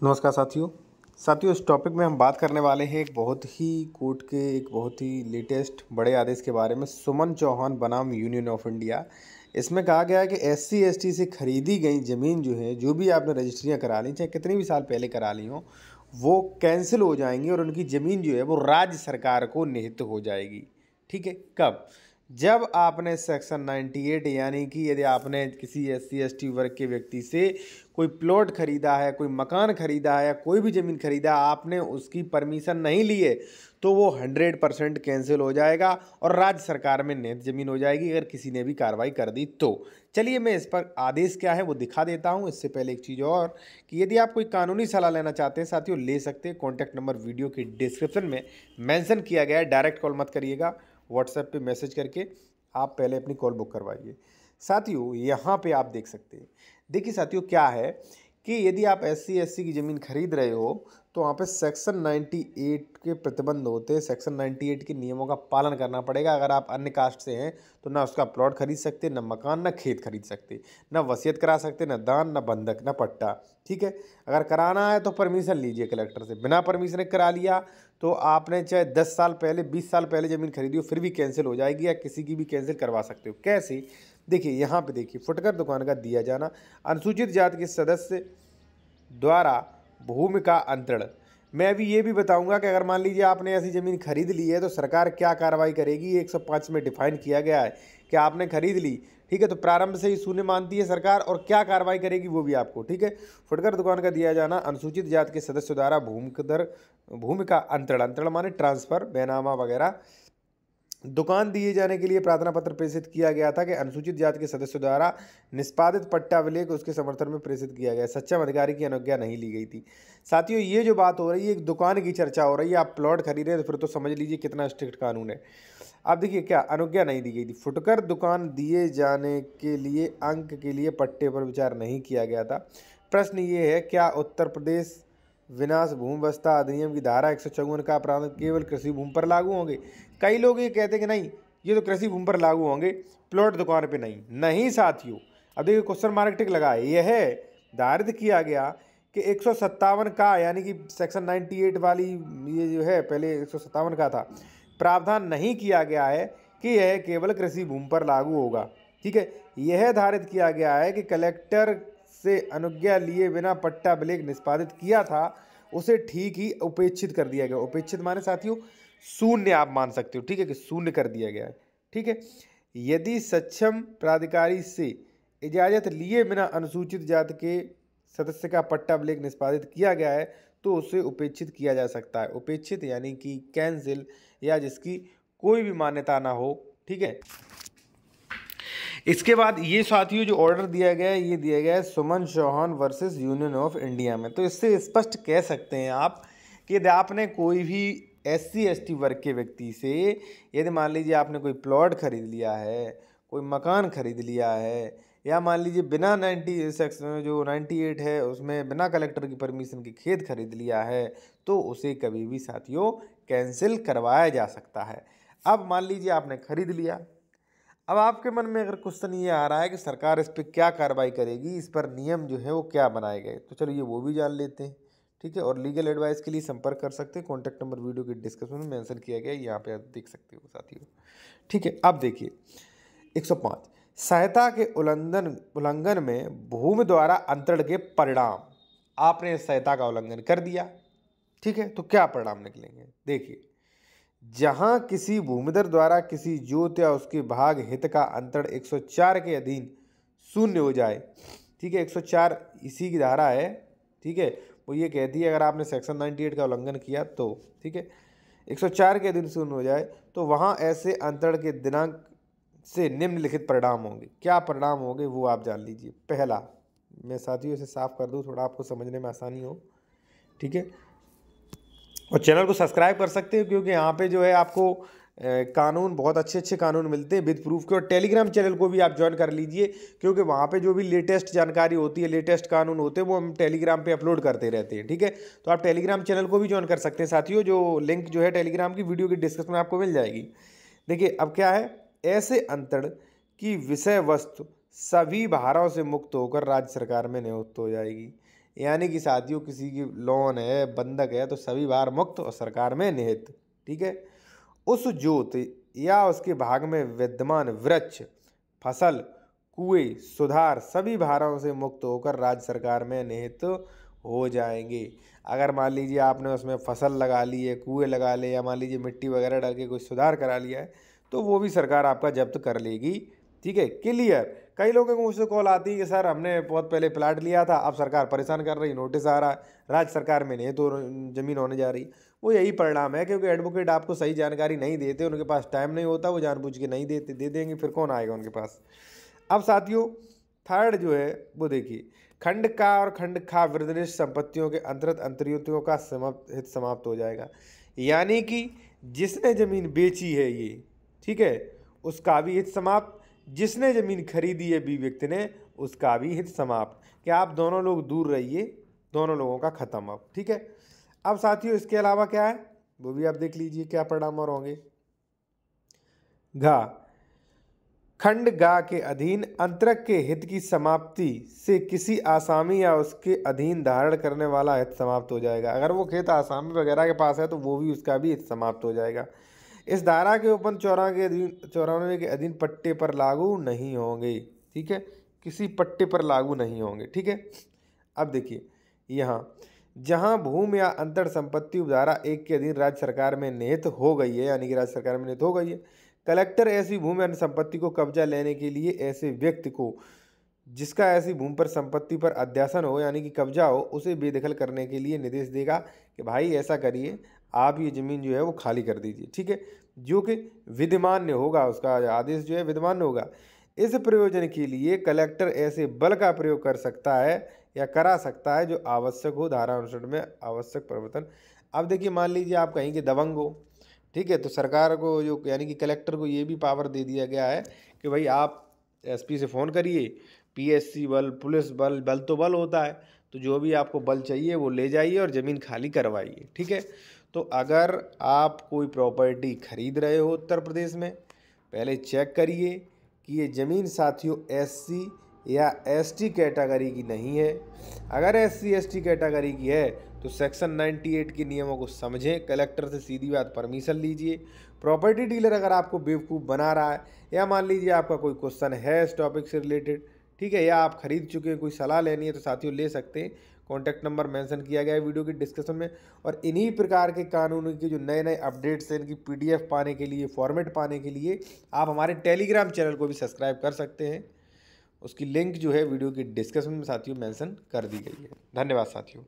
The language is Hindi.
नमस्कार साथियों इस टॉपिक में हम बात करने वाले हैं एक बहुत ही कोर्ट के एक बहुत ही लेटेस्ट बड़े आदेश के बारे में। सुमन चौहान बनाम यूनियन ऑफ इंडिया। इसमें कहा गया है कि एससी एसटी से खरीदी गई ज़मीन जो है, जो भी आपने रजिस्ट्रियां करा ली, चाहे कितने भी साल पहले करा ली हो, वो कैंसिल हो जाएंगी और उनकी ज़मीन जो है वो राज्य सरकार को निहित हो जाएगी। ठीक है, कब? जब आपने सेक्शन 98 यानी कि यदि आपने किसी एससी एसटी वर्ग के व्यक्ति से कोई प्लॉट खरीदा है, कोई मकान खरीदा है या कोई भी ज़मीन खरीदा, आपने उसकी परमिशन नहीं ली है, तो वो 100% कैंसिल हो जाएगा और राज्य सरकार में निहित ज़मीन हो जाएगी अगर किसी ने भी कार्रवाई कर दी तो। चलिए मैं इस पर आदेश क्या है वो दिखा देता हूँ। इससे पहले एक चीज़ और कि यदि आप कोई कानूनी सलाह लेना चाहते हैं साथियों, ले सकते हैं। कॉन्टैक्ट नंबर वीडियो के डिस्क्रिप्शन में मेंशन किया गया है। डायरेक्ट कॉल मत करिएगा, व्हाट्सएप पे मैसेज करके आप पहले अपनी कॉल बुक करवाइए। साथियों यहाँ पे आप देख सकते हैं। देखिए साथियों, क्या है कि यदि आप एससी एससी की ज़मीन खरीद रहे हो तो वहाँ पे सेक्शन 98 के प्रतिबंध होते हैं। सेक्शन 98 के नियमों का पालन करना पड़ेगा। अगर आप अन्य कास्ट से हैं तो ना उसका प्लॉट खरीद सकते, ना मकान, ना खेत खरीद सकते, ना वसीयत करा सकते, ना दान, ना बंधक, ना पट्टा। ठीक है, अगर कराना है तो परमिशन लीजिए कलेक्टर से। बिना परमिशन करा लिया तो आपने चाहे 10 साल पहले 20 साल पहले ज़मीन खरीदी हो फिर भी कैंसिल हो जाएगी, या किसी की भी कैंसिल करवा सकते हो। कैसे? देखिए यहाँ पे देखिए, फुटकर दुकान का दिया जाना, अनुसूचित जाति के सदस्य द्वारा भूमि का अंतरण। मैं अभी ये भी बताऊंगा कि अगर मान लीजिए आपने ऐसी ज़मीन खरीद ली है तो सरकार क्या कार्रवाई करेगी। 105 में डिफाइन किया गया है कि आपने खरीद ली, ठीक है, तो प्रारंभ से ही शून्य मानती है सरकार और क्या कार्रवाई करेगी वो भी आपको। ठीक है, फुटकर दुकान का दिया जाना, अनुसूचित जाति के सदस्य द्वारा भूमि का अंतरण माने ट्रांसफर, बैनामा वगैरह। दुकान दिए जाने के लिए प्रार्थना पत्र प्रेषित किया गया था कि अनुसूचित जाति के सदस्यों द्वारा निष्पादित पट्टा अभिलेख उसके समर्थन में प्रेषित किया गया। सक्षम अधिकारी की अनुज्ञा नहीं ली गई थी। साथियों ये जो बात हो रही है, एक दुकान की चर्चा हो रही है। आप प्लॉट खरीद रहे हैं तो फिर तो समझ लीजिए कितना स्ट्रिक्ट कानून है। अब देखिए, क्या अनुज्ञा नहीं दी गई थी। फुटकर दुकान दिए जाने के लिए अंक के लिए पट्टे पर विचार नहीं किया गया था। प्रश्न ये है, क्या उत्तर प्रदेश विनाश भूमि अधिनियम की धारा 154 का प्रावधान केवल कृषि भूमि पर लागू होंगे? कई लोग ये कहते हैं कि नहीं, ये तो कृषि भूमि पर लागू होंगे, प्लॉट दुकान पे नहीं। नहीं साथियों, अब देखिए क्वेश्चन मार्क टिक लगा है। यह धारित किया गया कि 157 का यानी कि सेक्शन 98 वाली ये जो है, पहले 157 का था, प्रावधान नहीं किया गया है कि यह केवल कृषि भूमि पर लागू होगा। ठीक है, यह धारित किया गया है कि कलेक्टर से अनुज्ञा लिए बिना पट्टा अभिलेख निष्पादित किया था उसे ठीक ही उपेक्षित कर दिया गया। उपेक्षित माने साथियों शून्य आप मान सकते हो। ठीक है, कि शून्य कर दिया गया है। ठीक है, यदि सक्षम प्राधिकारी से इजाजत लिए बिना अनुसूचित जाति के सदस्य का पट्टा अभिलेख निष्पादित किया गया है तो उसे उपेक्षित किया जा सकता है। उपेक्षित यानी कि कैंसिल, या जिसकी कोई भी मान्यता ना हो। ठीक है, इसके बाद ये साथियों जो ऑर्डर दिया गया है, ये दिया गया है Suman Chauhan versus union of India में। तो इससे स्पष्ट कह सकते हैं आप कि यदि आपने कोई भी एससी एसटी वर्ग के व्यक्ति से, यदि मान लीजिए आपने कोई प्लॉट खरीद लिया है, कोई मकान खरीद लिया है, या मान लीजिए बिना 90 सेक्शन जो 98 है उसमें बिना कलेक्टर की परमिशन के खेत खरीद लिया है, तो उसे कभी भी साथियों कैंसिल करवाया जा सकता है। अब मान लीजिए आपने खरीद लिया, अब आपके मन में अगर क्वेश्चन ये आ रहा है कि सरकार इस पर क्या कार्रवाई करेगी, इस पर नियम जो है वो क्या बनाए गए, तो चलिए वो भी जान लेते हैं। ठीक है, और लीगल एडवाइस के लिए संपर्क कर सकते हैं। कॉन्टैक्ट नंबर वीडियो के डिस्क्रिप्शन में मेंशन किया गया है, यहाँ पे आप देख सकते हो साथियों। ठीक है, अब देखिए 105 सहायता के उल्लंघन में भूमि द्वारा अंतरण के परिणाम। आपने सहायता का उल्लंघन कर दिया, ठीक है, तो क्या परिणाम निकलेंगे? देखिए, जहां किसी भूमिधर द्वारा किसी जोत या उसके भाग हित का अंतरण 104 के अधीन शून्य हो जाए। ठीक है, 104 इसी की धारा है। ठीक है, वो ये कहती है अगर आपने सेक्शन 98 का उल्लंघन किया तो, ठीक है, 104 के अधीन शून्य हो जाए तो वहां ऐसे अंतरण के दिनांक से निम्नलिखित परिणाम होंगे। क्या परिणाम होंगे वो आप जान लीजिए। पहला, मैं साथियों इसे साफ कर दूं थोड़ा आपको समझने में आसानी हो। ठीक है, और चैनल को सब्सक्राइब कर सकते हो क्योंकि यहाँ पे जो है आपको कानून बहुत अच्छे अच्छे कानून मिलते हैं विद प्रूफ के। और टेलीग्राम चैनल को भी आप ज्वाइन कर लीजिए क्योंकि वहाँ पे जो भी लेटेस्ट जानकारी होती है, लेटेस्ट कानून होते हैं, वो हम टेलीग्राम पे अपलोड करते रहते हैं। ठीक है, तो आप टेलीग्राम चैनल को भी ज्वाइन कर सकते हैं साथियों। जो लिंक जो है टेलीग्राम की वीडियो के डिस्क्रिप्शन में आपको मिल जाएगी। देखिए अब क्या है, ऐसे अंतरण की विषय वस्तु सभी भारों से मुक्त होकर राज्य सरकार में नियुक्त हो जाएगी। यानी कि साथियों किसी की लोन है, बंधक है, तो सभी भार मुक्त और सरकार में निहित। ठीक है। उस जोत या उसके भाग में विद्यमान वृक्ष, फसल, कुएं, सुधार सभी भारों से मुक्त होकर राज्य सरकार में निहित हो जाएंगे। अगर मान लीजिए आपने उसमें फसल लगा ली है, कुएं लगा ले, या मान लीजिए मिट्टी वगैरह डाल के कोई सुधार करा लिया है, तो वो भी सरकार आपका जब्त कर लेगी। ठीक है, क्लियर। कई लोगों को मुझसे कॉल आती है कि सर हमने बहुत पहले प्लाट लिया था, अब सरकार परेशान कर रही, नोटिस आ रहा है, राज्य सरकार में नहीं तो ज़मीन होने जा रही। वो यही परिणाम है, क्योंकि एडवोकेट आपको सही जानकारी नहीं देते, उनके पास टाइम नहीं होता, वो जानबूझ के नहीं देते, दे देंगे फिर कौन आएगा उनके पास। अब साथियों थर्ड जो है वो देखिए, खंड का और खंड खा वृद्धनिष्ठ संपत्तियों के अंतर्गत अंतर्युतियों का हित समाप्त हो जाएगा। यानी कि जिसने ज़मीन बेची है ये, ठीक है, उसका भी हित समाप्त, जिसने ज़मीन खरीदी है बी व्यक्ति ने, उसका भी हित समाप्त। कि आप दोनों लोग दूर रहिए, दोनों लोगों का खत्म अब। ठीक है। अब साथियों इसके अलावा क्या है वो भी आप देख लीजिए क्या परिणाम और होंगे। घा, खंड गा के अधीन अंतरक के हित की समाप्ति से किसी आसामी या उसके अधीन धारण करने वाला हित समाप्त हो जाएगा। अगर वो खेत आसामी वगैरह के पास है तो वो भी उसका भी हित समाप्त हो जाएगा। इस धारा के ऊपर 94 के अधीन पट्टे पर लागू नहीं होंगे। ठीक है, किसी पट्टे पर लागू नहीं होंगे। ठीक है। अब देखिए यहाँ जहाँ भूमि या अंतर संपत्ति उपधारा 1 के अधीन राज्य सरकार में निहित हो गई है, यानी कि राज्य सरकार में निहित हो गई है, कलेक्टर ऐसी भूमि या संपत्ति को कब्जा लेने के लिए ऐसे व्यक्ति को जिसका ऐसी भूमि पर संपत्ति पर अध्यासन हो, यानी कि कब्जा हो, उसे बेदखल करने के लिए निर्देश देगा कि भाई ऐसा करिए, आप ये ज़मीन जो है वो खाली कर दीजिए। ठीक है, जो कि विधिमान्य होगा, उसका आदेश जो है विधिमान्य होगा। इस प्रयोजन के लिए कलेक्टर ऐसे बल का प्रयोग कर सकता है या करा सकता है जो आवश्यक हो, धारा 59 में आवश्यक परिवर्तन। अब देखिए मान लीजिए आप कहीं के दबंग हो, ठीक है, तो सरकार को जो यानी कि कलेक्टर को ये भी पावर दे दिया गया है कि भाई आप एसपी से फ़ोन करिए, पीएससी बल, पुलिस बल, बल तो बल होता है, तो जो भी आपको बल चाहिए वो ले जाइए और ज़मीन खाली करवाइए। ठीक है। तो अगर आप कोई प्रॉपर्टी खरीद रहे हो उत्तर प्रदेश में, पहले चेक करिए कि ये ज़मीन साथियों एससी या एसटी कैटेगरी की नहीं है। अगर एससी एसटी कैटेगरी की है तो सेक्शन 98 के नियमों को समझें, कलेक्टर से सीधी बात परमिशन लीजिए। प्रॉपर्टी डीलर अगर आपको बेवकूफ़ बना रहा है, या मान लीजिए आपका कोई क्वेश्चन है इस टॉपिक से रिलेटेड, ठीक है, या आप खरीद चुके हैं, कोई सलाह लेनी है, तो साथियों ले सकते हैं। कॉन्टैक्ट नंबर मेंशन किया गया है वीडियो की डिस्क्रिप्शन में। और इन्हीं प्रकार के कानून के जो नए नए अपडेट्स हैं, इनकी पीडीएफ पाने के लिए, फॉर्मेट पाने के लिए आप हमारे टेलीग्राम चैनल को भी सब्सक्राइब कर सकते हैं। उसकी लिंक जो है वीडियो की डिस्क्रिप्शन में साथियों मेंशन कर दी गई है। धन्यवाद साथियों।